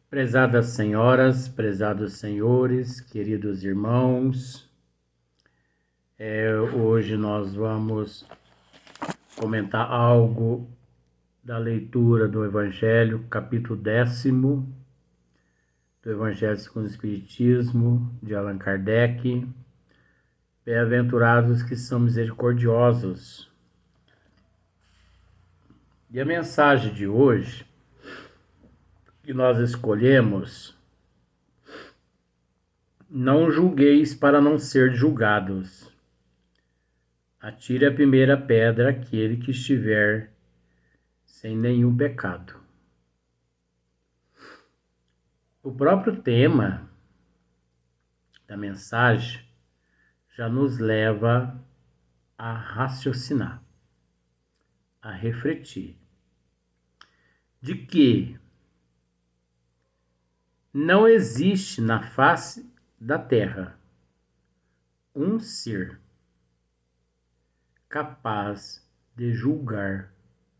Prezadas senhoras, prezados senhores, queridos irmãos, hoje nós vamos comentar algo da leitura do Evangelho, capítulo 10º do Evangelho segundo o Espiritismo, de Allan Kardec. Bem-aventurados que são misericordiosos. E a mensagem de hoje que nós escolhemos: não julgueis para não ser julgados. Atire a primeira pedra aquele que estiver sem nenhum pecado. O próprio tema da mensagem já nos leva a raciocinar, a refletir, de que não existe na face da terra um ser capaz de julgar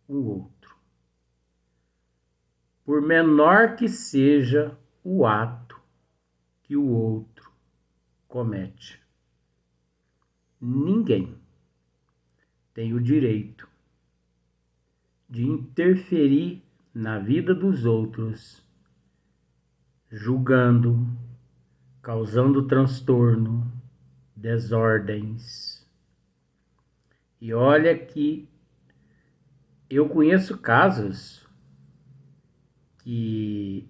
o outro, por menor que seja o ato que o outro comete. Ninguém tem o direito de interferir na vida dos outros, julgando, causando transtorno, desordens. E olha que eu conheço casos que,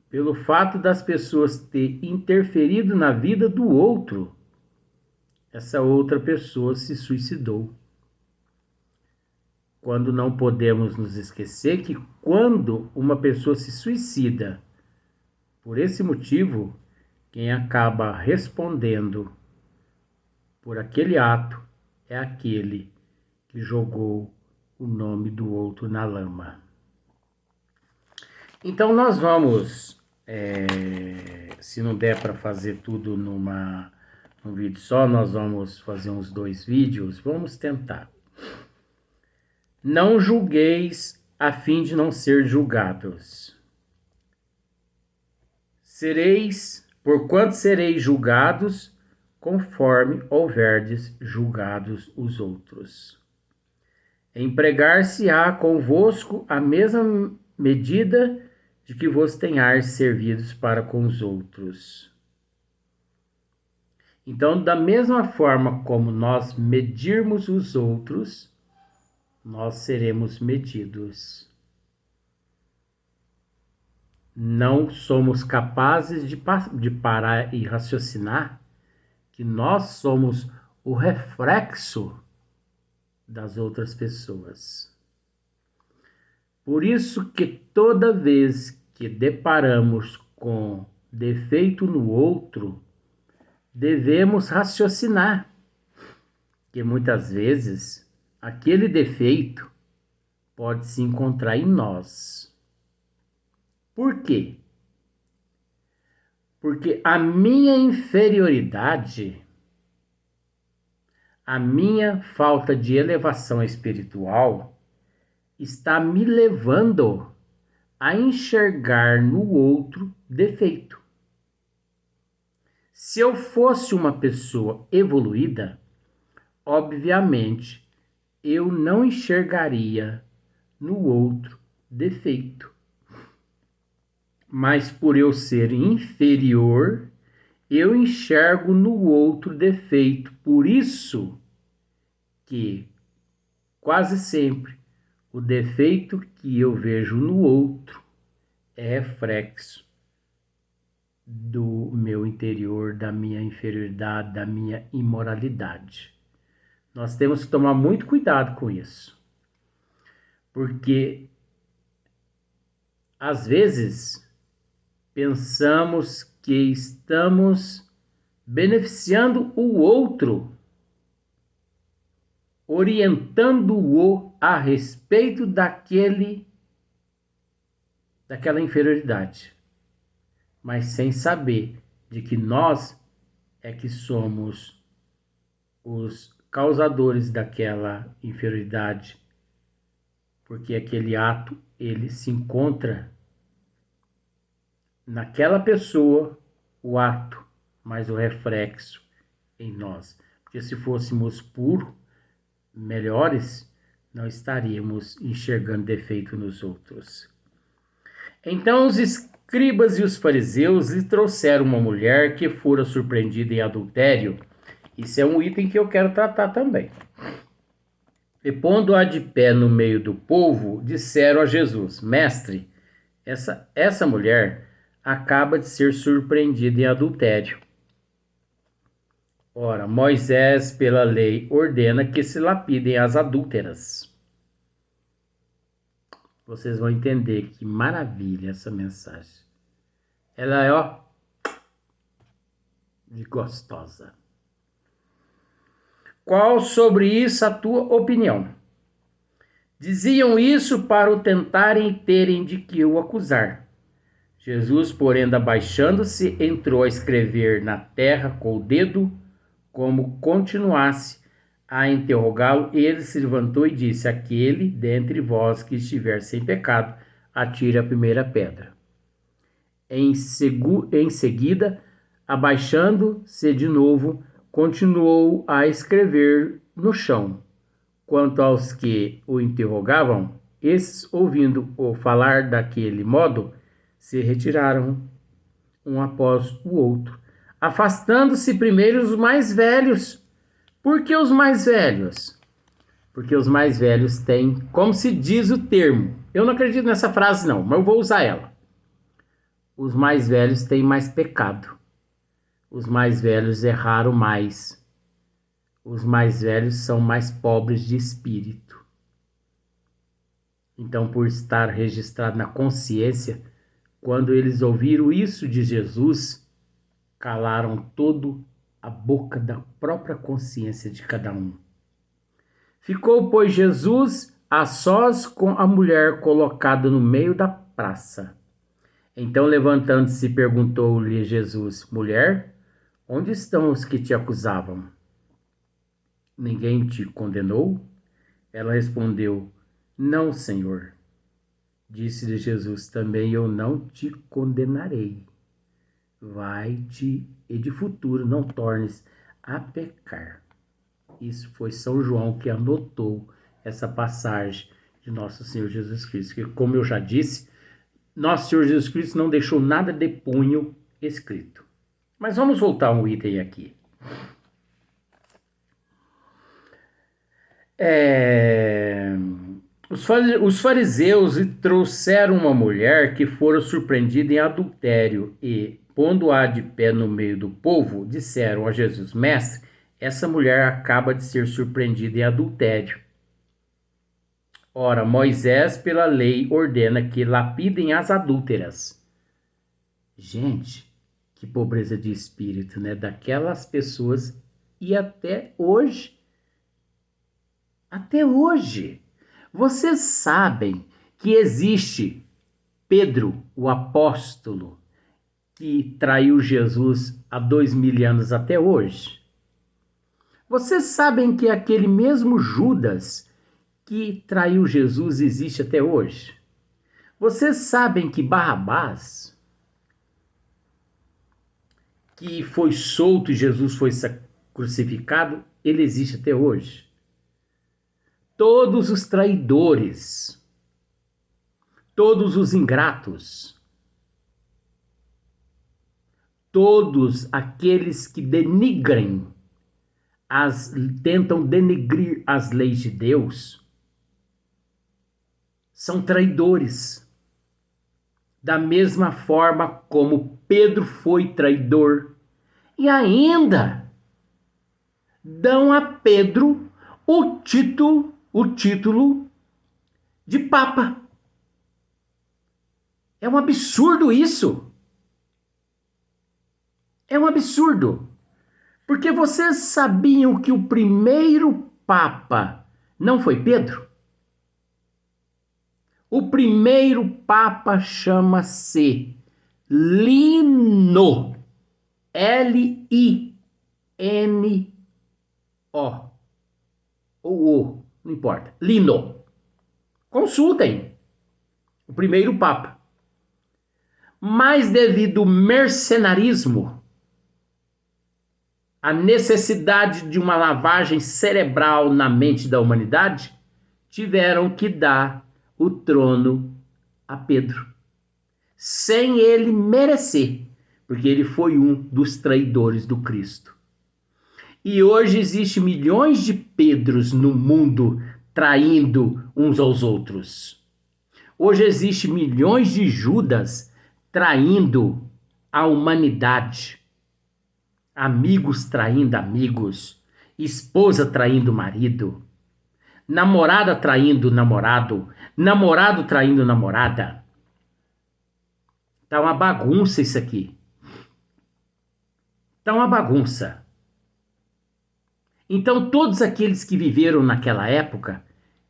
pelo fato das pessoas ter interferido na vida do outro, essa outra pessoa se suicidou. Quando não podemos nos esquecer que quando uma pessoa se suicida, por esse motivo, quem acaba respondendo por aquele ato é aquele que jogou o nome do outro na lama. Então nós vamos, se não der para fazer tudo num vídeo só, nós vamos fazer uns 2 vídeos, vamos tentar. Não julgueis a fim de não ser julgados. Porquanto sereis julgados, conforme houverdes julgados os outros. Empregar-se-á convosco a mesma medida de que vos tenhais servidos para com os outros. Então, da mesma forma como nós medirmos os outros, nós seremos medidos. Não somos capazes de parar e raciocinar que nós somos o reflexo das outras pessoas. Por isso que toda vez que deparamos com defeito no outro, devemos raciocinar que muitas vezes aquele defeito pode se encontrar em nós. Por quê? Porque a minha inferioridade, a minha falta de elevação espiritual, está me levando a enxergar no outro defeito. Se eu fosse uma pessoa evoluída, obviamente eu não enxergaria no outro defeito. Mas por eu ser inferior, eu enxergo no outro defeito. Por isso que quase sempre o defeito que eu vejo no outro é reflexo do meu interior, da minha inferioridade, da minha imoralidade. Nós temos que tomar muito cuidado com isso, porque às vezes pensamos que estamos beneficiando o outro, orientando-o a respeito daquela inferioridade, mas sem saber de que nós é que somos os causadores daquela inferioridade, porque aquele ato ele se encontra naquela pessoa o ato, mas o reflexo em nós. Porque se fôssemos puros, melhores, não estaríamos enxergando defeito nos outros. Então os escribas e os fariseus lhe trouxeram uma mulher que fora surpreendida em adultério. Isso é um item que eu quero tratar também. E pondo-a de pé no meio do povo, disseram a Jesus: Mestre, essa mulher acaba de ser surpreendida em adultério. Ora, Moisés, pela lei, ordena que se lapidem as adúlteras. Vocês vão entender que maravilha essa mensagem. Ela é, ó, de gostosa. Qual sobre isso a tua opinião? Diziam isso para o tentarem e terem de que o acusar. Jesus, porém, abaixando-se, entrou a escrever na terra com o dedo, como continuasse a interrogá-lo. Ele se levantou e disse: Aquele dentre vós que estiver sem pecado, atire a primeira pedra. Em seguida, abaixando-se de novo, continuou a escrever no chão. Quanto aos que o interrogavam, esses, ouvindo-o falar daquele modo, se retiraram um após o outro, afastando-se primeiro os mais velhos. Por que os mais velhos? Porque os mais velhos têm, como se diz o termo, eu não acredito nessa frase não, mas eu vou usar ela. Os mais velhos têm mais pecado. Os mais velhos erraram mais. Os mais velhos são mais pobres de espírito. Então, por estar registrado na consciência, quando eles ouviram isso de Jesus, calaram todo a boca da própria consciência de cada um. Ficou, pois, Jesus a sós com a mulher colocada no meio da praça. Então, levantando-se, perguntou-lhe Jesus: Mulher, onde estão os que te acusavam? Ninguém te condenou? Ela respondeu: Não, Senhor. Disse-lhe Jesus: Também eu não te condenarei. Vai-te e de futuro não tornes a pecar. Isso foi São João que anotou essa passagem de Nosso Senhor Jesus Cristo. Que, como eu já disse, Nosso Senhor Jesus Cristo não deixou nada de punho escrito. Mas vamos voltar um item aqui. Os fariseus lhe trouxeram uma mulher que fora surpreendida em adultério e, pondo-a de pé no meio do povo, disseram a Jesus: Mestre, essa mulher acaba de ser surpreendida em adultério. Ora, Moisés, pela lei, ordena que lapidem as adúlteras. Gente, que pobreza de espírito, né? Daquelas pessoas e até hoje. Até hoje. Vocês sabem que existe Pedro, o apóstolo, que traiu Jesus há 2000 anos até hoje? Vocês sabem que aquele mesmo Judas que traiu Jesus existe até hoje? Vocês sabem que Barrabás, que foi solto e Jesus foi crucificado, ele existe até hoje? Todos os traidores, todos os ingratos, todos aqueles que tentam denegrir as leis de Deus, são traidores. Da mesma forma como Pedro foi traidor. E ainda dão a Pedro o título de Papa. É um absurdo isso. É um absurdo. Porque vocês sabiam que o primeiro Papa não foi Pedro? O primeiro Papa chama-se Lino. L-I-N-O. Ou O, não importa. Lino. Consultem. O primeiro Papa. mas devido ao mercenarismo, a necessidade de uma lavagem cerebral na mente da humanidade, tiveram que dar o trono a Pedro, sem ele merecer, porque ele foi um dos traidores do Cristo. E hoje existe milhões de Pedros no mundo traindo uns aos outros. Hoje existe milhões de Judas traindo a humanidade. Amigos traindo amigos, esposa traindo marido, namorada traindo namorado, namorado traindo namorada. Tá uma bagunça isso aqui. Tá uma bagunça. Então todos aqueles que viveram naquela época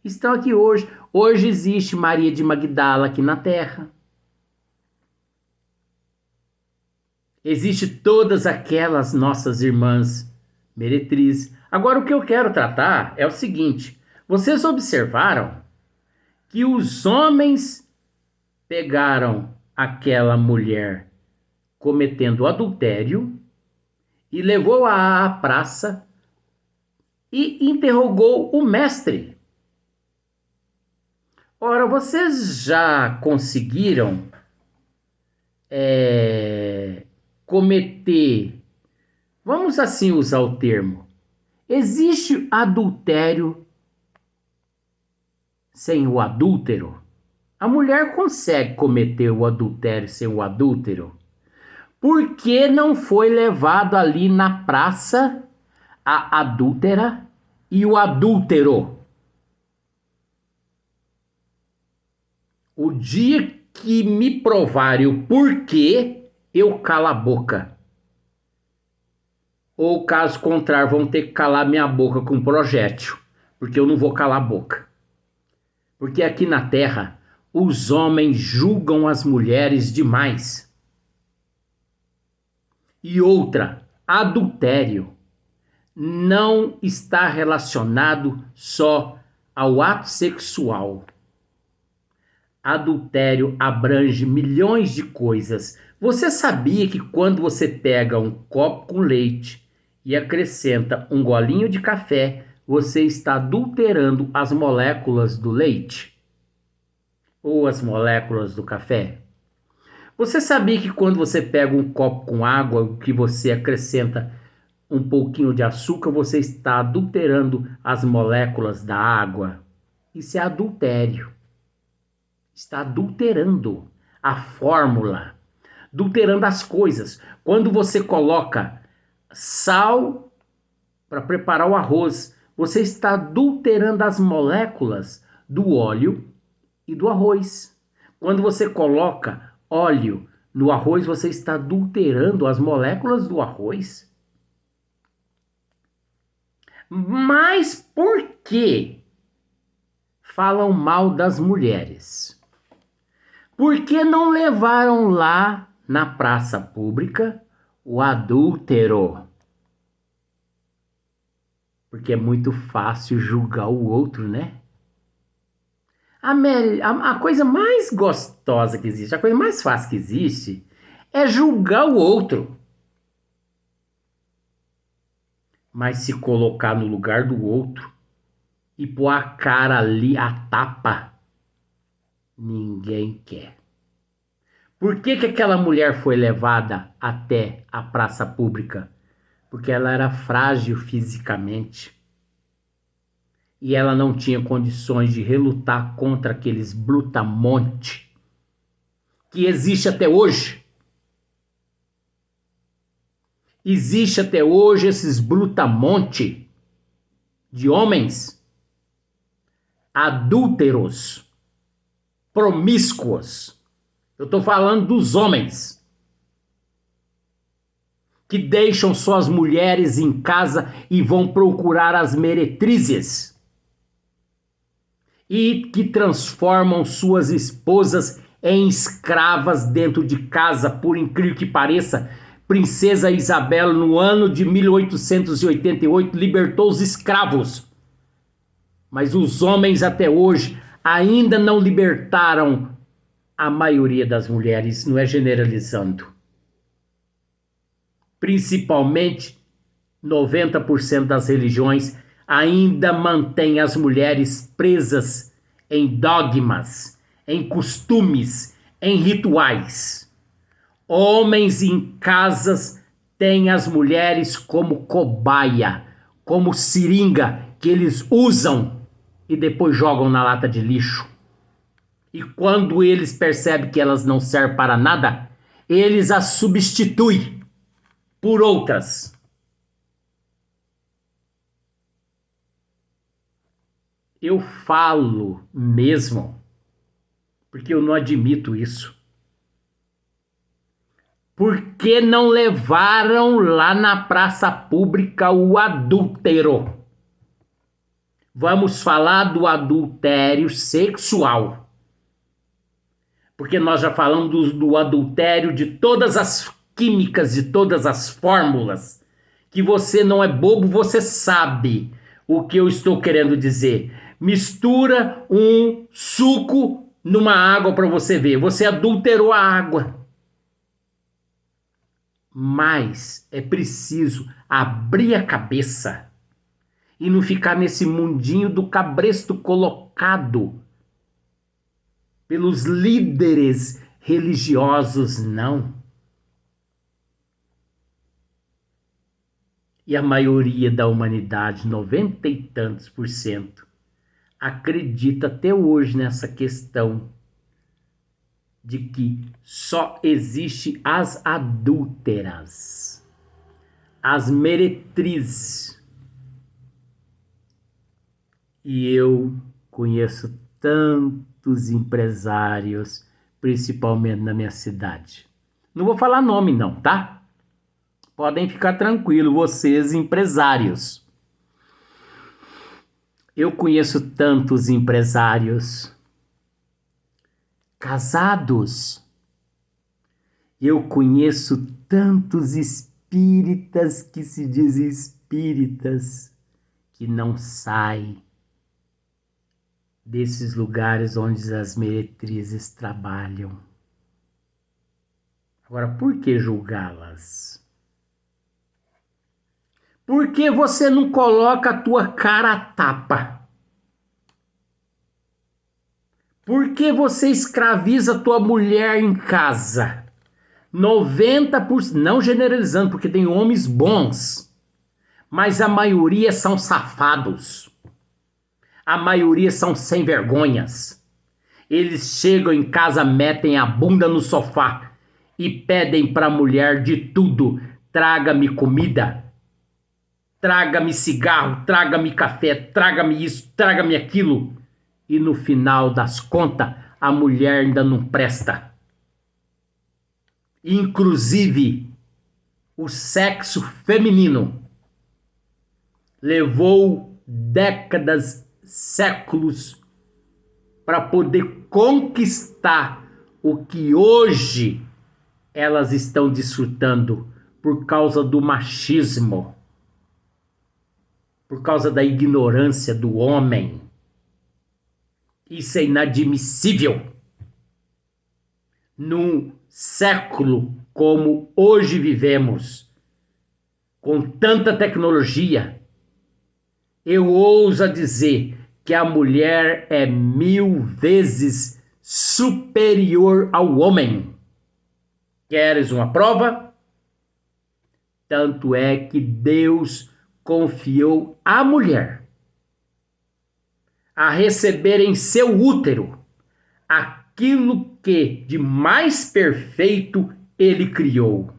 estão aqui hoje. Hoje existe Maria de Magdala aqui na Terra. Existe todas aquelas nossas irmãs meretrizes. Agora o que eu quero tratar é o seguinte. Vocês observaram que os homens pegaram aquela mulher cometendo adultério e levou-a à praça e interrogou o mestre. Ora, vocês já conseguiram cometer, vamos assim usar o termo, existe adultério sem o adúltero? A mulher consegue cometer o adultério sem o adúltero? Por que não foi levado ali na praça a adúltera e o adúltero? O dia que me provarem o porquê, eu calo a boca. Ou caso contrário, vão ter que calar minha boca com um projétil, porque eu não vou calar a boca. Porque aqui na Terra, os homens julgam as mulheres demais. E outra, adultério não está relacionado só ao ato sexual. Adultério abrange milhões de coisas. Você sabia que quando você pega um copo com leite e acrescenta um golinho de café, você está adulterando as moléculas do leite? Ou as moléculas do café? Você sabia que quando você pega um copo com água, que você acrescenta um pouquinho de açúcar, você está adulterando as moléculas da água? Isso é adultério. Está adulterando a fórmula, adulterando as coisas. Quando você coloca sal para preparar o arroz, você está adulterando as moléculas do óleo e do arroz. Quando você coloca óleo no arroz, você está adulterando as moléculas do arroz. Mas por que falam mal das mulheres? Por que não levaram lá na praça pública o adúltero? Porque é muito fácil julgar o outro, né? A coisa mais gostosa que existe, a coisa mais fácil que existe, é julgar o outro. Mas se colocar no lugar do outro e pôr a cara ali, a tapa, ninguém quer. Por que aquela mulher foi levada até a praça pública? Porque ela era frágil fisicamente. E ela não tinha condições de relutar contra aqueles brutamontes que existe até hoje. Existe até hoje esses brutamontes de homens adúlteros, promíscuos. Eu estou falando dos homens que deixam suas mulheres em casa e vão procurar as meretrizes e que transformam suas esposas em escravas dentro de casa, por incrível que pareça. Princesa Isabel, no ano de 1888, libertou os escravos. Mas os homens até hoje ainda não libertaram a maioria das mulheres, não é generalizando, principalmente 90% das religiões ainda mantém as mulheres presas em dogmas, em costumes, em rituais. Homens em casas têm as mulheres como cobaia, como seringa que eles usam e depois jogam na lata de lixo. E quando eles percebem que elas não servem para nada, eles as substituem por outras. Eu falo mesmo, porque eu não admito isso. Por que não levaram lá na praça pública o adúltero? Vamos falar do adultério sexual. Porque nós já falamos do adultério de todas as químicas, de todas as fórmulas. Que você não é bobo, você sabe o que eu estou querendo dizer. Mistura um suco numa água para você ver. Você adulterou a água. Mas é preciso abrir a cabeça e não ficar nesse mundinho do cabresto colocado pelos líderes religiosos, não. E a maioria da humanidade, 90 e tantos por cento, acredita até hoje nessa questão de que só existe as adúlteras, as meretrizes. E eu conheço tantos empresários, principalmente na minha cidade. Não vou falar nome não, tá? Podem ficar tranquilos, vocês empresários. Eu conheço tantos empresários casados. Eu conheço tantos espíritas que se dizem espíritas que não saem desses lugares onde as meretrizes trabalham. Agora, por que julgá-las? Por que você não coloca a tua cara a tapa? Por que você escraviza a tua mulher em casa? 90%, não generalizando, porque tem homens bons, mas a maioria são safados. A maioria são sem vergonhas. Eles chegam em casa, metem a bunda no sofá e pedem para a mulher de tudo. Traga-me comida, traga-me cigarro, traga-me café, traga-me isso, traga-me aquilo. E no final das contas, a mulher ainda não presta. Inclusive, o sexo feminino levou décadas, séculos para poder conquistar o que hoje elas estão desfrutando por causa do machismo, por causa da ignorância do homem. Isso é inadmissível. Num século como hoje vivemos, com tanta tecnologia, eu ouso dizer que a mulher é 1000 vezes superior ao homem. Queres uma prova? Tanto é que Deus confiou à mulher a receber em seu útero aquilo que de mais perfeito ele criou,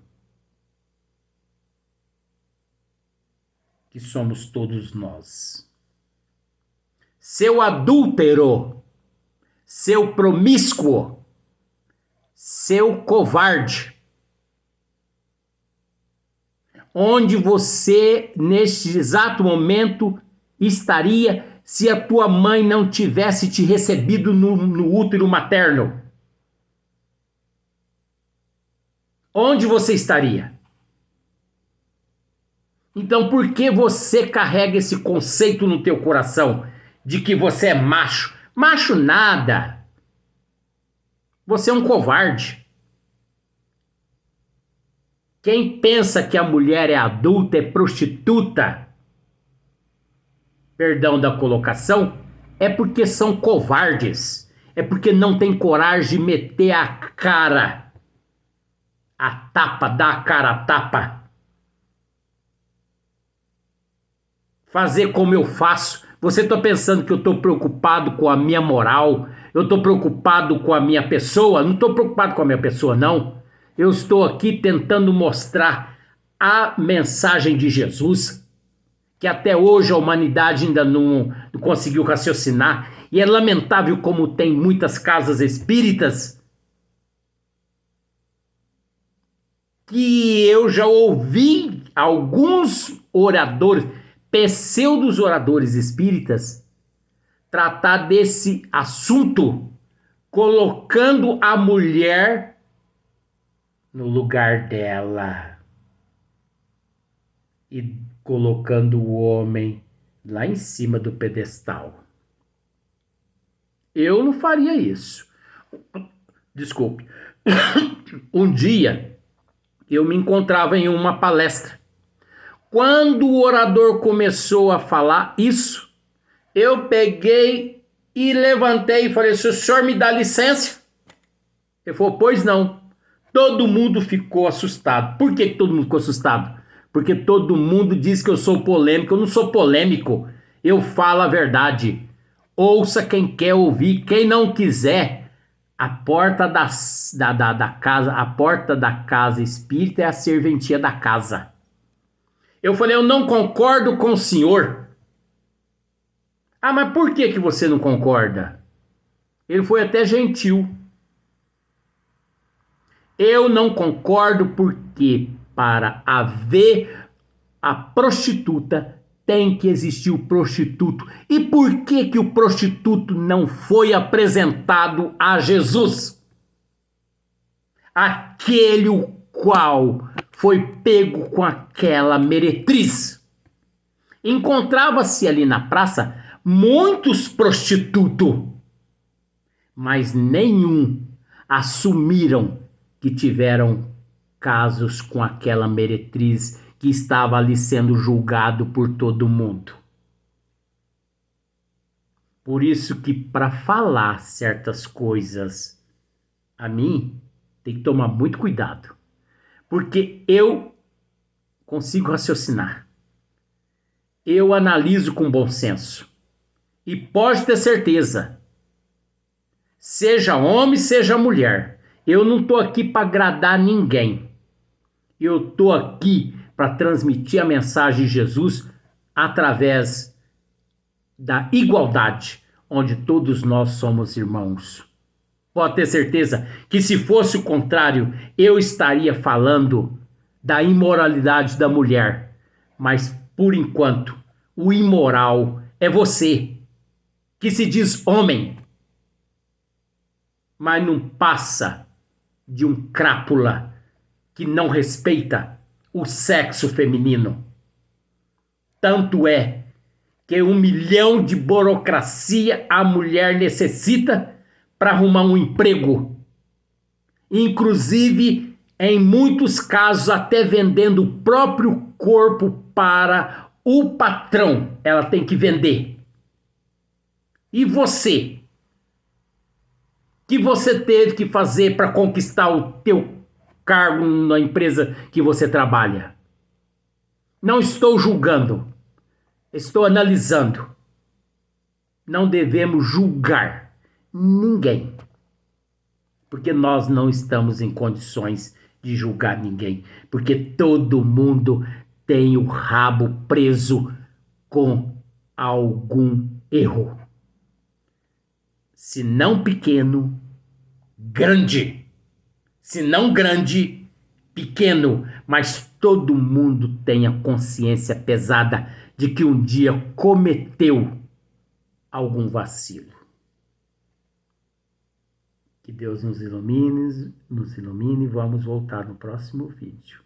que somos todos nós. Seu adúltero, seu promíscuo, seu covarde, onde você neste exato momento estaria se a tua mãe não tivesse te recebido no útero materno? Onde você estaria? Então, por que você carrega esse conceito no teu coração de que você é macho? Macho nada. Você é um covarde. Quem pensa que a mulher é adulta, é prostituta, perdão da colocação, é porque são covardes. É porque não tem coragem de meter a cara, a tapa, dar a cara a tapa. Fazer como eu faço. Você está pensando que eu estou preocupado com a minha moral? Eu estou preocupado com a minha pessoa? Não estou preocupado com a minha pessoa, não. Eu estou aqui tentando mostrar a mensagem de Jesus, que até hoje a humanidade ainda não conseguiu raciocinar. E é lamentável como tem muitas casas espíritas que eu já ouvi alguns oradores, pseudos oradores espíritas, tratar desse assunto colocando a mulher no lugar dela e colocando o homem lá em cima do pedestal. Eu não faria isso. Desculpe. Um dia eu me encontrava em uma palestra. Quando o orador começou a falar isso, eu peguei e levantei e falei: se o senhor me dá licença? Ele falou: pois não. Todo mundo ficou assustado. Por que todo mundo ficou assustado? Porque todo mundo diz que eu sou polêmico. Eu não sou polêmico. Eu falo a verdade. Ouça quem quer ouvir. Quem não quiser, a porta da casa, a porta da casa espírita é a serventia da casa. Eu falei: eu não concordo com o senhor. Ah, mas por que você não concorda? Ele foi até gentil. Eu não concordo porque para haver a prostituta tem que existir o prostituto. E por que o prostituto não foi apresentado a Jesus? Aquele o qual foi pego com aquela meretriz. Encontrava-se ali na praça muitos prostitutos, mas nenhum assumiram que tiveram casos com aquela meretriz que estava ali sendo julgado por todo mundo. Por isso que para falar certas coisas, a mim tem que tomar muito cuidado, porque eu consigo raciocinar, eu analiso com bom senso, e pode ter certeza, seja homem, seja mulher, eu não estou aqui para agradar ninguém. Eu estou aqui para transmitir a mensagem de Jesus através da igualdade, onde todos nós somos irmãos. Pode ter certeza que se fosse o contrário, eu estaria falando da imoralidade da mulher. Mas, por enquanto, o imoral é você, que se diz homem, mas não passa de um crápula que não respeita o sexo feminino. Tanto é que 1 milhão de burocracia a mulher necessita para arrumar um emprego. Inclusive, em muitos casos, até vendendo o próprio corpo para o patrão, ela tem que vender. E você? Que você teve que fazer para conquistar o teu cargo na empresa que você trabalha? Não estou julgando, estou analisando. Não devemos julgar ninguém, porque nós não estamos em condições de julgar ninguém, porque todo mundo tem o rabo preso com algum erro. Se não pequeno, grande. Se não grande, pequeno. Mas todo mundo tem a consciência pesada de que um dia cometeu algum vacilo. Que Deus nos ilumine e vamos voltar no próximo vídeo.